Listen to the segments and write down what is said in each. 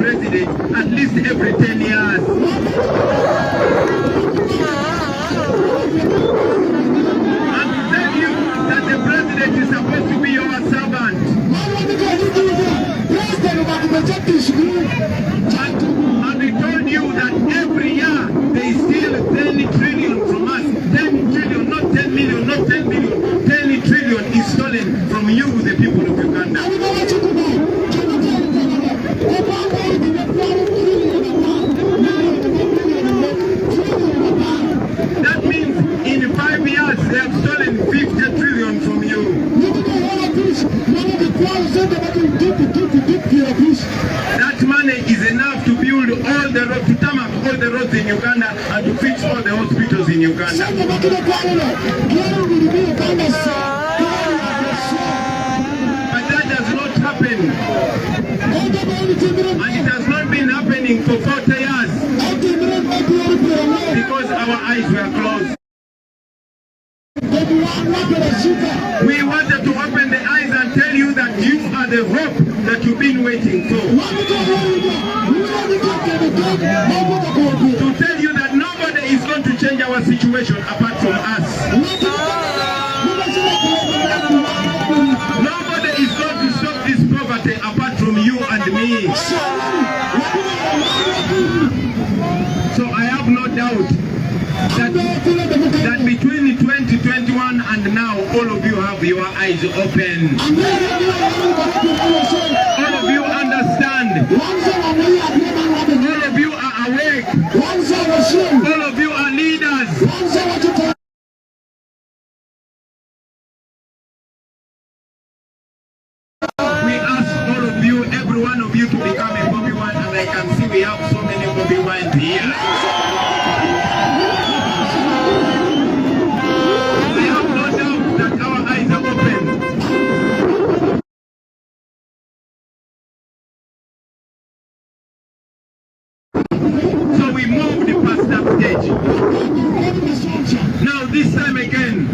president at least every 10 years. And to tell you that the president is supposed to be your servant. And we told you that every year they steal 10 trillion from us. 10 trillion, not 10 million, not 10 billion. 10 trillion is stolen from you, the people of Uganda. That means in 5 years they have stolen 50 trillion from you. That money is enough to build all the roads, to tarmac all the roads in Uganda and to fix all the hospitals in Uganda. But that does not happen. And it has not been happening for 40 years because our eyes were closed. We wanted to open the eyes and tell you that you are the hope that you've been waiting for. To tell you that nobody is going to change our situation apart from us. Nobody is going to stop this poverty apart from you and me. So I have no doubt that between 2021 and now, all of you have your eyes open. All of you understand. All of you are awake. All of you are leaders. We ask all of you, every one of you, to become a Bobi wine, and I can see we have so many Bobi wines here. Now this time again,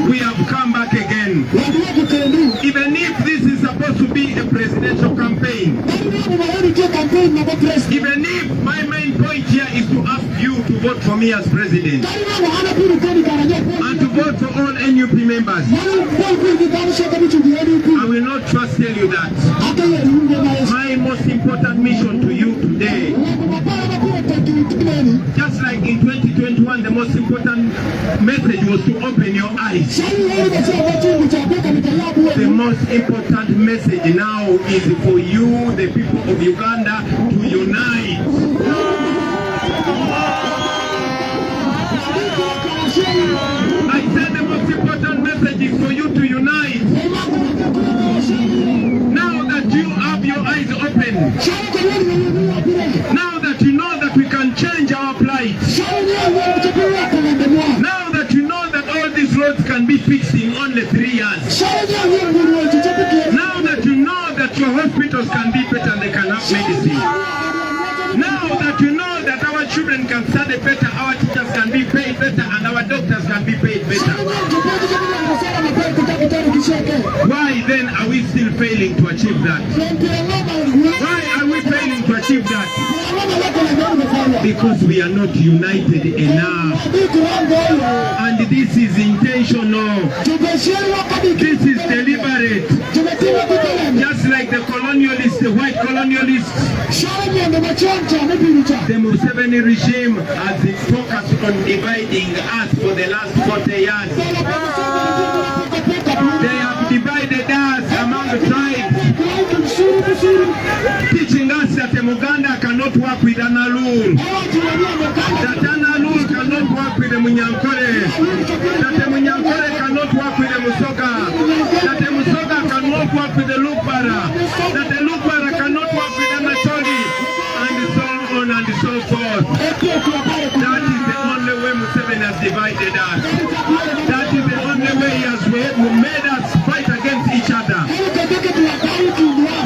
we have come back again. Even if this is supposed to be a presidential campaign, even if my main point here is to ask you to vote for me as president, and to vote for all NUP members, I will not just tell you that. My most important mission to you today, just like in 2021, the most important message was to open your eyes. The most important message now is for you, the people of Uganda, to unite. I said the most important message is for you to unite. Now that you have your eyes open, now that you know that we can change our plight, now that you know that all these roads can be fixed in only 3 years, now that you know that your hospitals can be better and they can have medicine, now that you know that our children can study better, our teachers can be paid better, and our doctors can be paid better, why then are we still failing to achieve that? Why are we failing to achieve that? Because we are not united enough. And this is intentional. This is deliberate. Just like the colonialists, the white colonialists, the Museveni regime has focused on dividing us for the last 40 years. They have divided us among the tribes, teaching us that the Muganda cannot work with Analul, that Analul cannot work with the Munyankore, that the Munyankore cannot work with the Musoga, that the Musoga cannot work with the Lukbara, that the Lukbara cannot work with the Macholi, and so on and so forth. That is the only way Museveni has divided us. That is the only way he has made us fight against each other.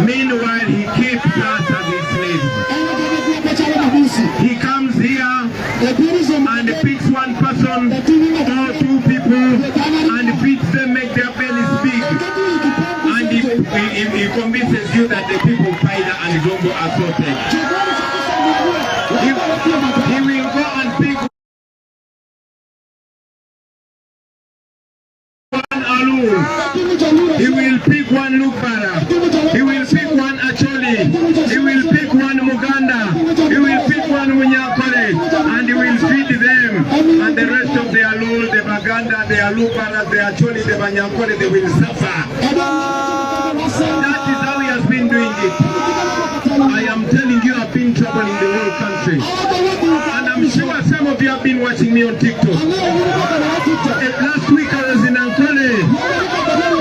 Meanwhile, he keeps us as his slaves. He comes here and picks one person or two people and feeds them, make their bellies big. And he convinces you that the people of Paida and Zombo are so zote. He will go and pick one Alur. He will pick one Lukbara. He will pick one Acholi. He will pick one Muganda. He will pick one Munyakore. And he will feed them. And the rest of the Alur, the Baganda, the Alubara, the Acholi, the Banyakore, they will suffer. That is how he has been doing it. I am telling you, I've been trouble in the whole country. And I'm sure some of you have been watching me on TikTok. Last week I was in Ankole.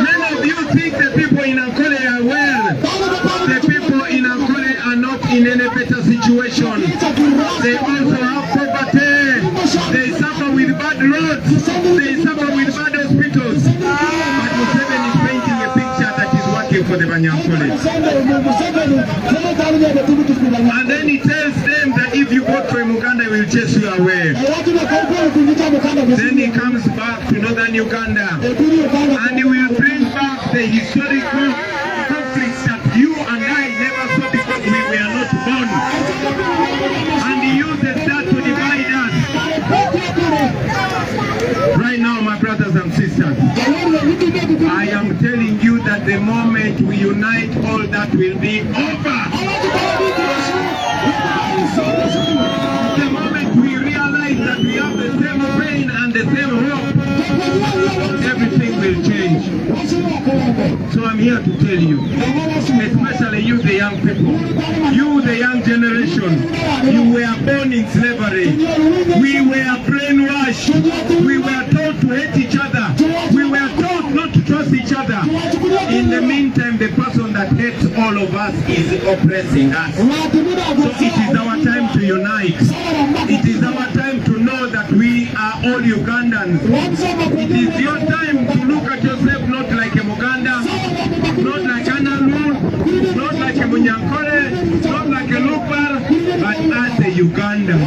Many of you think the people in Ankole are well. The people in Ankole are not in any better situation. They also have poverty. They suffer with bad roads. They suffer with bad hospitals. But Museveni is painting a picture that is working for the Banyankole. And then he tells them that if you vote for Uganda, he will chase you away. Then he comes back to northern Uganda and he will bring back the historical conflicts that you and I never saw because we were not born. And he uses that to divide us. Right now, my brothers and sisters, I am telling you that the moment we unite, all that will be over. The moment we realize that we have the same pain and the same hope, everything will change. So I'm here to tell you, especially you the young people, you the young generation, you were born in slavery. We were brainwashed. We were taught to hate each other. We were taught not to trust each other. In the meantime, the person that hates all of us is oppressing us. So it is our time to unite. It is our time to know that we are all Ugandans. It is your time to look at yourself not like a Muganda, not like Analur, not like a Munyankore, not like a Lukbar, but as a Ugandan.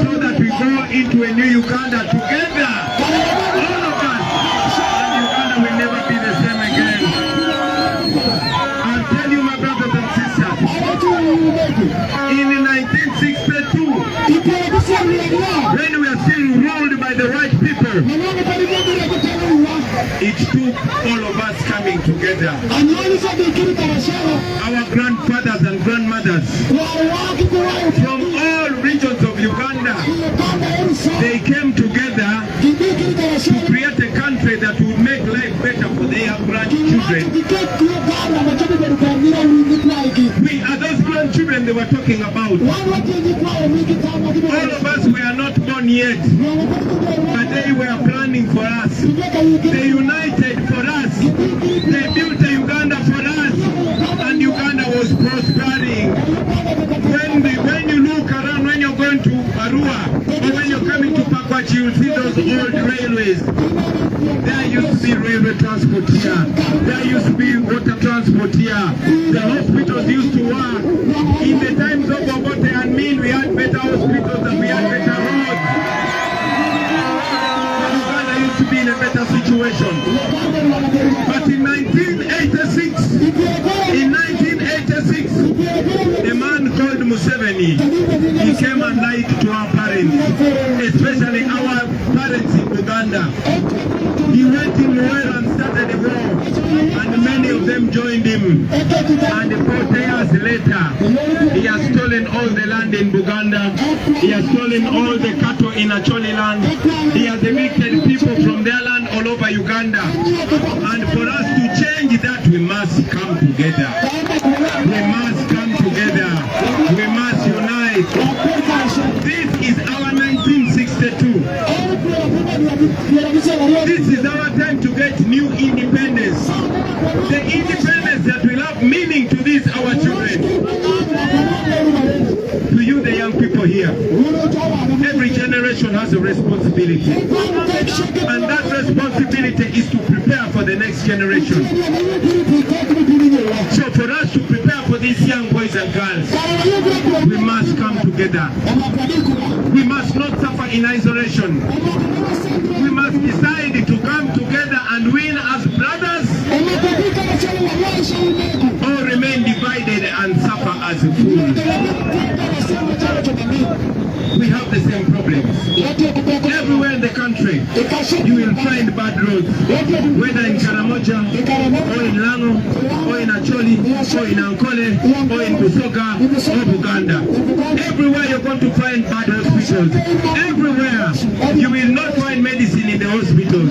So that we go into a new Uganda together. All of us. And Uganda will never be the same again. I'll tell you, my brothers and sisters, in 1962, when we are still ruled by the right people, it took all of us coming together. Our grandfathers and grandmothers from all regions of Uganda, they came together to create a country that would make life better for their grandchildren. We are those grandchildren they were talking about. All of us were not born yet, but they were planning for us. They united for us. They built a Uganda for us, and Uganda was prospering. When you look around, when you're going to Arua, or when you're coming to Pakwachi, you'll see those old railways. There used to be railway transport here. There used to be water transport here. The hospitals used to work. In the times of Bobi and Min, we had better hospitals and we had better roads. Uganda used to be in a better situation. But in 1986, a man called Museveni, he came and lied to our parents, especially our parents in Uganda. He went in war and started a war, and many of them joined him. And 40 years later, he has stolen all the land in Buganda. He has stolen all the cattle in Acholi land. He has evicted people from their land all over Uganda. And for us to change that, we must come together. We must come together. We must unite. This is our 1962. This is our time to get new independence. The independence that will have meaning to these our children. To you, the young people here, every generation has a responsibility. And that responsibility is to prepare for the next generation. So for us to prepare for these young boys and girls, we must come together. We must not suffer in isolation. We must decide to come together and win as brothers, or remain divided and suffer as fools. you will find bad roads, whether in Karamoja, or in Lango, or in Acholi, or in Ankole, or in Busoga, or Buganda. Everywhere you're going to find bad hospitals. Everywhere you will not find medicine in the hospitals.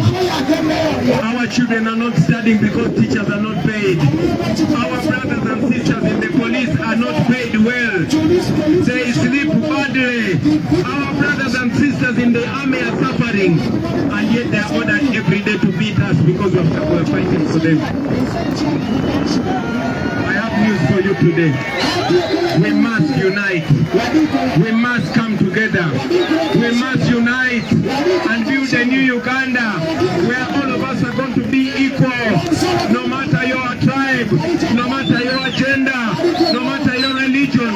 Our children are not studying because teachers are not paid. Our brothers and sisters in the police are not paid well. They sleep badly. Our brothers and sisters in the army are suffering, and yet they are ordered every day to beat us because we're fighting for them. I have news for you today. We must unite. We must come together. We must unite and build a new Uganda where all of us are going to be equal. No matter your tribe, no matter your gender, no matter your religion,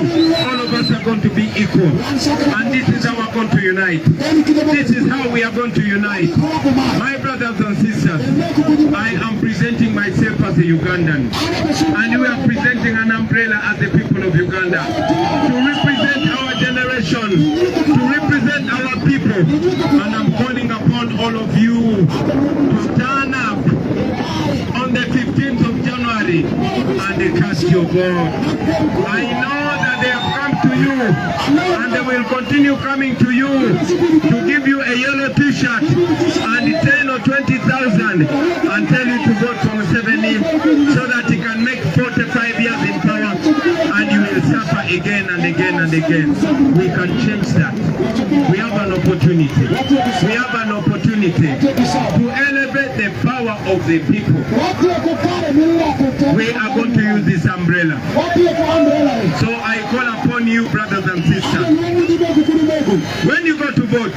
all of us are going to be equal. And this is how we're going to unite. This is how we are going to unite. My brothers and sisters, I am presenting myself as a Ugandan, and we are presenting an umbrella as the people of Uganda to represent our generation, to represent our people. And I'm calling upon all of you to turn up on the 15th of January and cast your vote. I know that they have come to you, and they will continue coming to you to give you a yellow t-shirt and 10 or 20,000 and tell you to vote for Museveni so that he can make 45 years in power, and you will suffer again and again and again. We can change that. We have an opportunity. We have an opportunity to elevate the power of the people. We are going to use this umbrella. So I call upon you, brothers and sisters, when you go to vote,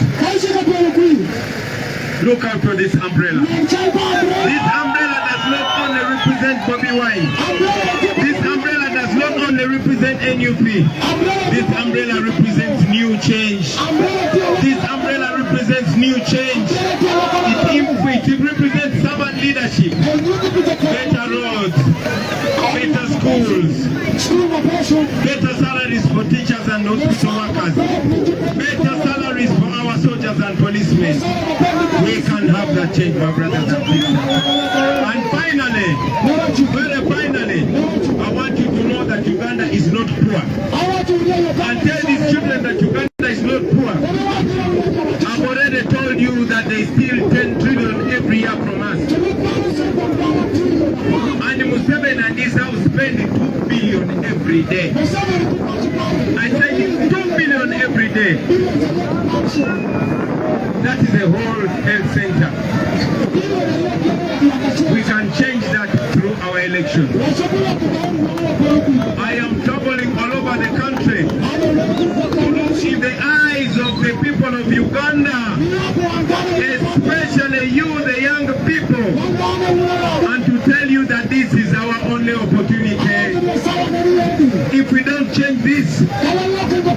look out for this umbrella. This umbrella does not only represent Bobi Wine. This umbrella does not only represent NUP. This umbrella represents new change. This umbrella represents new change. It represents servant leadership, better roads, better schools, better salaries for teachers and hospital workers, better salaries for our soldiers and policemen. We can have that change, my brothers and sisters. And finally, very finally, I want you to know that Uganda is not poor. And tell these children that Uganda is not poor. I've already told you that they steal 10 trillion every year from us. And Museveni and his house spend 2 billion every day. I said 2 billion every day. That is a whole health center. We can change that through our election. I am traveling all over the country to look in the eyes of the people of Uganda, especially you, the young people, and to tell you that this is our only opportunity. If we don't change this,